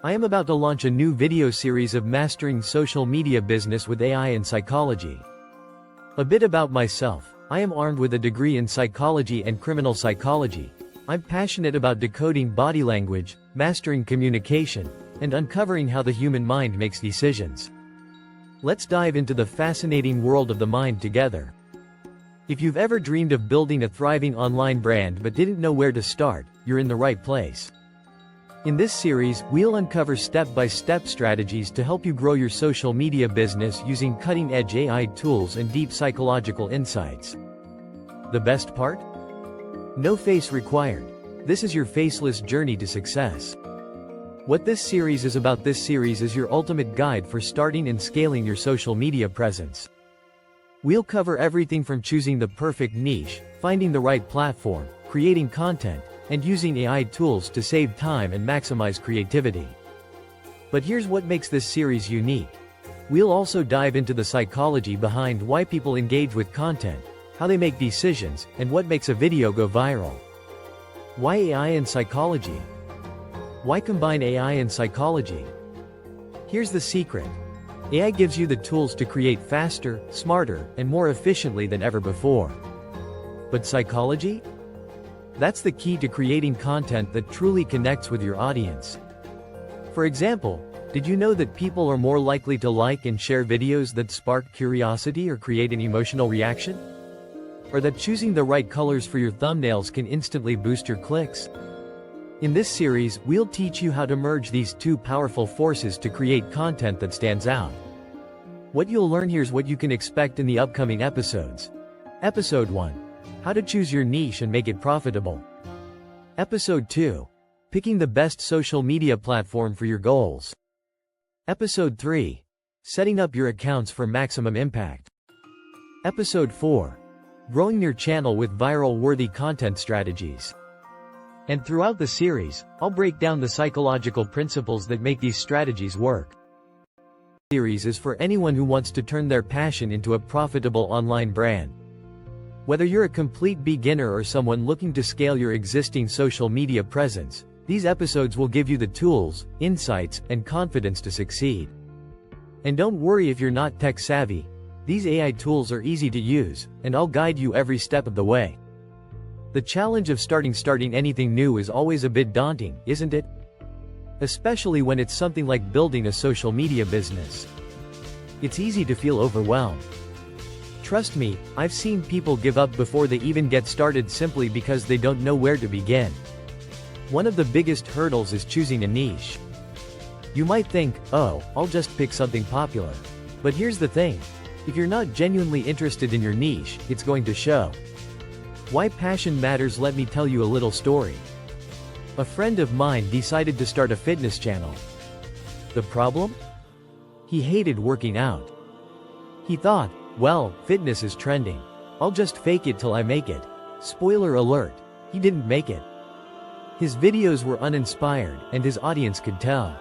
I am about to launch a new video series of mastering social media business with AI and psychology. A bit about myself. I am armed with a degree in psychology and criminal psychology. I'm passionate about decoding body language, mastering communication, and uncovering how the human mind makes decisions. Let's dive into the fascinating world of the mind together. If you've ever dreamed of building a thriving online brand but didn't know where to start, you're in the right place. In this series, we'll uncover step-by-step strategies to help you grow your social media business using cutting-edge AI tools and deep psychological insights. The best part? No face required. This is your faceless journey to success. What this series is about: this series is your ultimate guide for starting and scaling your social media presence. We'll cover everything from choosing the perfect niche, finding the right platform, creating content, and using AI tools to save time and maximize creativity. But here's what makes this series unique. We'll also dive into the psychology behind why people engage with content, how they make decisions, and what makes a video go viral. Why AI and psychology? Why combine AI and psychology? Here's the secret. AI gives you the tools to create faster, smarter, and more efficiently than ever before. But psychology? That's the key to creating content that truly connects with your audience. For example, did you know that people are more likely to like and share videos that spark curiosity or create an emotional reaction? Or that choosing the right colors for your thumbnails can instantly boost your clicks? In this series, we'll teach you how to merge these two powerful forces to create content that stands out. What you'll learn here is what you can expect in the upcoming episodes. Episode 1. How to choose your niche and make it profitable. Episode 2. Picking the best social media platform for your goals. Episode 3. Setting up your accounts for maximum impact. Episode 4. Growing your channel with viral-worthy content strategies. And throughout the series, I'll break down the psychological principles that make these strategies work. This series is for anyone who wants to turn their passion into a profitable online brand. Whether you're a complete beginner or someone looking to scale your existing social media presence, these episodes will give you the tools, insights, and confidence to succeed. And don't worry if you're not tech savvy. These AI tools are easy to use, and I'll guide you every step of the way. The challenge of starting anything new is always a bit daunting, isn't it? Especially when it's something like building a social media business. It's easy to feel overwhelmed. Trust me, I've seen people give up before they even get started simply because they don't know where to begin. One of the biggest hurdles is choosing a niche. You might think, oh, I'll just pick something popular. But here's the thing. If you're not genuinely interested in your niche, it's going to show. Why passion matters: let me tell you a little story. A friend of mine decided to start a fitness channel. The problem? He hated working out. He thought, well, fitness is trending. I'll just fake it till I make it. Spoiler alert, he didn't make it. His videos were uninspired, and his audience could tell.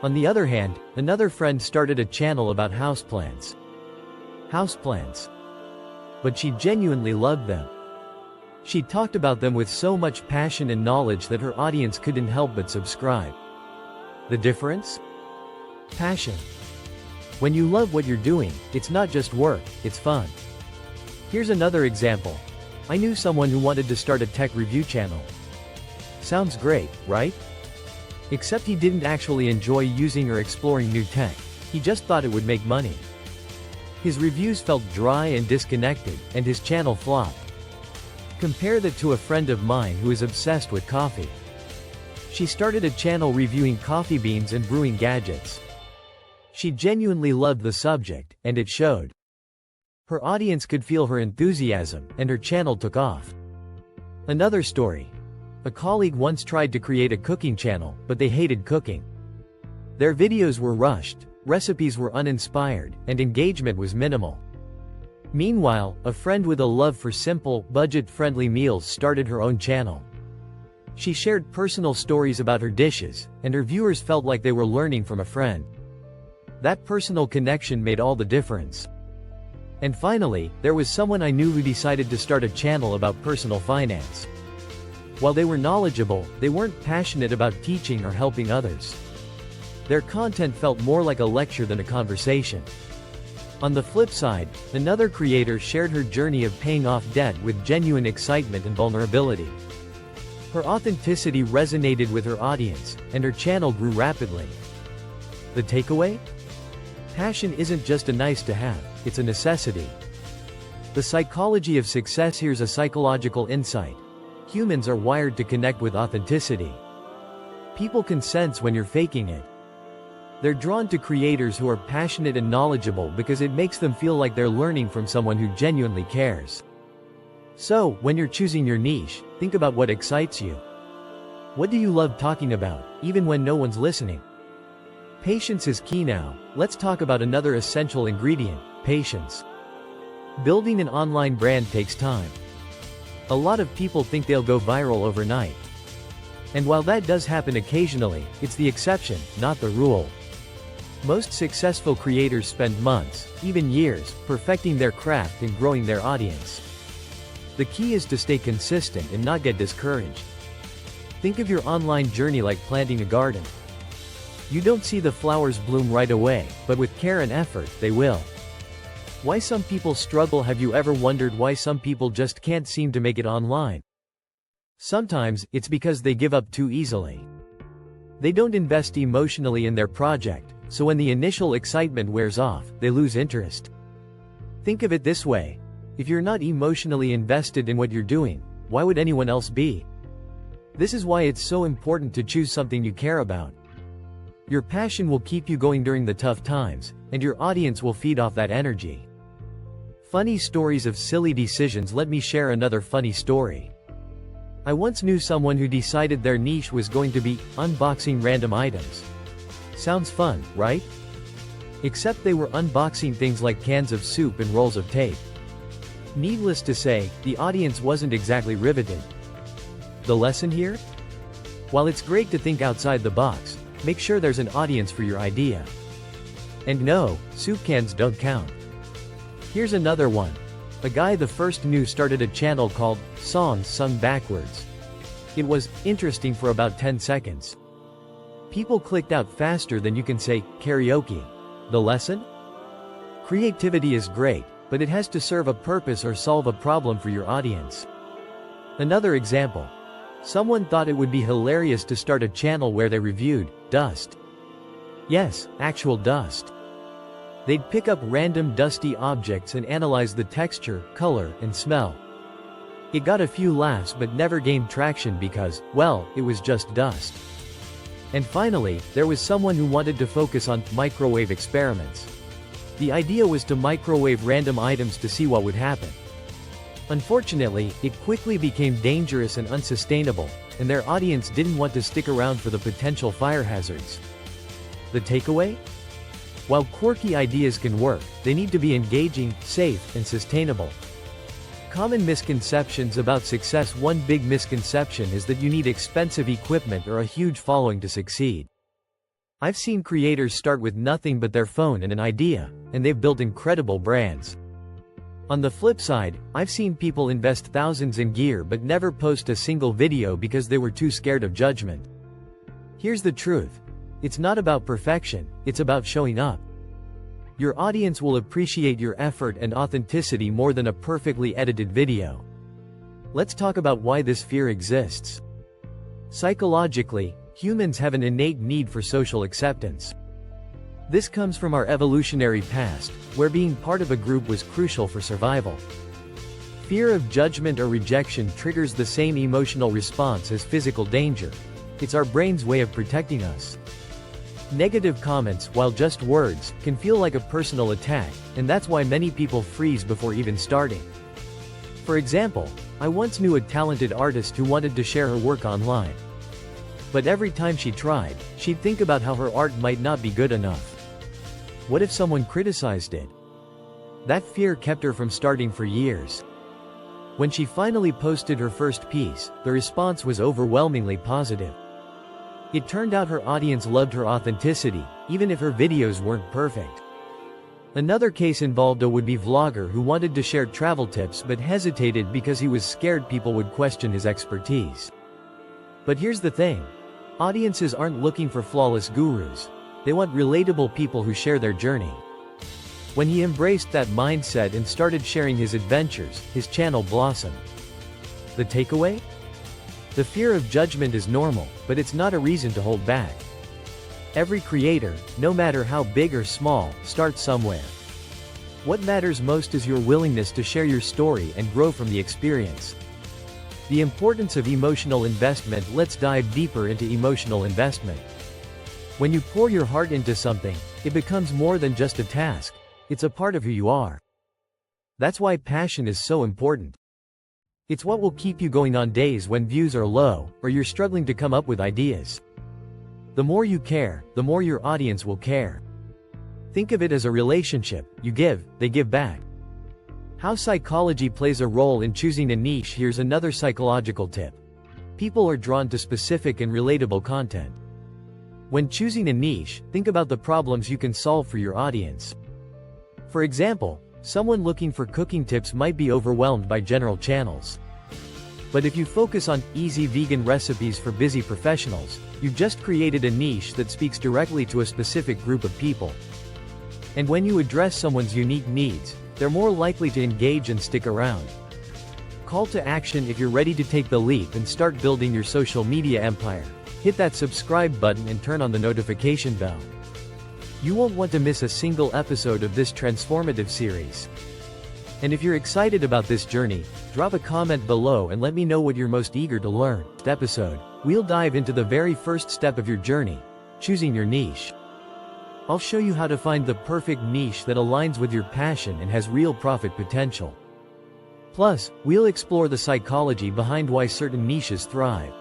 On the other hand, another friend started a channel about houseplants. Houseplants. But she genuinely loved them. She talked about them with so much passion and knowledge that her audience couldn't help but subscribe. The difference? Passion. When you love what you're doing, it's not just work, it's fun. Here's another example. I knew someone who wanted to start a tech review channel. Sounds great, right? Except he didn't actually enjoy using or exploring new tech. He just thought it would make money. His reviews felt dry and disconnected, and his channel flopped. Compare that to a friend of mine who is obsessed with coffee. She started a channel reviewing coffee beans and brewing gadgets. She genuinely loved the subject, and it showed. Her audience could feel her enthusiasm, and her channel took off. Another story. A colleague once tried to create a cooking channel, but they hated cooking. Their videos were rushed, recipes were uninspired, and engagement was minimal. Meanwhile, a friend with a love for simple, budget-friendly meals started her own channel. She shared personal stories about her dishes, and her viewers felt like they were learning from a friend. That personal connection made all the difference. And finally, there was someone I knew who decided to start a channel about personal finance. While they were knowledgeable, they weren't passionate about teaching or helping others. Their content felt more like a lecture than a conversation. On the flip side, another creator shared her journey of paying off debt with genuine excitement and vulnerability. Her authenticity resonated with her audience, and her channel grew rapidly. The takeaway? Passion isn't just a nice to have, it's a necessity. The psychology of success. Here's a psychological insight. Humans are wired to connect with authenticity. People can sense when you're faking it. They're drawn to creators who are passionate and knowledgeable because it makes them feel like they're learning from someone who genuinely cares. So, when you're choosing your niche, think about what excites you. What do you love talking about, even when no one's listening? Patience is key now. Let's talk about another essential ingredient, patience. Building an online brand takes time. A lot of people think they'll go viral overnight. And while that does happen occasionally, it's the exception, not the rule. Most successful creators spend months, even years, perfecting their craft and growing their audience. The key is to stay consistent and not get discouraged. Think of your online journey like planting a garden. You don't see the flowers bloom right away, but with care and effort, they will. Why some people struggle? Have you ever wondered why some people just can't seem to make it online? Sometimes, it's because they give up too easily. They don't invest emotionally in their project, so when the initial excitement wears off, they lose interest. Think of it this way. If you're not emotionally invested in what you're doing, why would anyone else be? This is why it's so important to choose something you care about. Your passion will keep you going during the tough times, and your audience will feed off that energy. Funny stories of silly decisions. Let me share another funny story. I once knew someone who decided their niche was going to be unboxing random items. Sounds fun, right? Except they were unboxing things like cans of soup and rolls of tape. Needless to say, the audience wasn't exactly riveted. The lesson here? While it's great to think outside the box, make sure there's an audience for your idea. And no, soup cans don't count. Here's another one. A guy the first knew started a channel called Songs Sung Backwards. It was interesting for about 10 seconds. People clicked out faster than you can say karaoke. The lesson? Creativity is great, but it has to serve a purpose or solve a problem for your audience. Another example. Someone thought it would be hilarious to start a channel where they reviewed dust. Yes, actual dust. They'd pick up random dusty objects and analyze the texture, color, and smell. It got a few laughs but never gained traction because, well, it was just dust. And finally, there was someone who wanted to focus on microwave experiments. The idea was to microwave random items to see what would happen. Unfortunately, it quickly became dangerous and unsustainable, and their audience didn't want to stick around for the potential fire hazards. The takeaway? While quirky ideas can work, they need to be engaging, safe, and sustainable. Common misconceptions about success. One big misconception is that you need expensive equipment or a huge following to succeed. I've seen creators start with nothing but their phone and an idea, and they've built incredible brands. On the flip side, I've seen people invest thousands in gear but never post a single video because they were too scared of judgment. Here's the truth. It's not about perfection, it's about showing up. Your audience will appreciate your effort and authenticity more than a perfectly edited video. Let's talk about why this fear exists. Psychologically, humans have an innate need for social acceptance. This comes from our evolutionary past, where being part of a group was crucial for survival. Fear of judgment or rejection triggers the same emotional response as physical danger. It's our brain's way of protecting us. Negative comments, while just words, can feel like a personal attack, and that's why many people freeze before even starting. For example, I once knew a talented artist who wanted to share her work online. But every time she tried, she'd think about how her art might not be good enough. What if someone criticized it? That fear kept her from starting for years. When she finally posted her first piece, the response was overwhelmingly positive. It turned out her audience loved her authenticity, even if her videos weren't perfect. Another case involved a would-be vlogger who wanted to share travel tips but hesitated because he was scared people would question his expertise. But here's the thing. Audiences aren't looking for flawless gurus. They want relatable people who share their journey. When he embraced that mindset and started sharing his adventures, his channel blossomed. The takeaway? The fear of judgment is normal, but it's not a reason to hold back. Every creator, no matter how big or small, starts somewhere. What matters most is your willingness to share your story and grow from the experience. The importance of emotional investment. Let's dive deeper into emotional investment. When you pour your heart into something, it becomes more than just a task. It's a part of who you are. That's why passion is so important. It's what will keep you going on days when views are low, or you're struggling to come up with ideas. The more you care, the more your audience will care. Think of it as a relationship. You give, they give back. How psychology plays a role in choosing a niche. Here's another psychological tip. People are drawn to specific and relatable content. When choosing a niche, think about the problems you can solve for your audience. For example, someone looking for cooking tips might be overwhelmed by general channels. But if you focus on easy vegan recipes for busy professionals, you've just created a niche that speaks directly to a specific group of people. And when you address someone's unique needs, they're more likely to engage and stick around. Call to action. If you're ready to take the leap and start building your social media empire, hit that subscribe button and turn on the notification bell. You won't want to miss a single episode of this transformative series. And if you're excited about this journey, drop a comment below and let me know what you're most eager to learn. Next episode, we'll dive into the very first step of your journey, choosing your niche. I'll show you how to find the perfect niche that aligns with your passion and has real profit potential. Plus, we'll explore the psychology behind why certain niches thrive.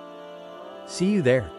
See you there.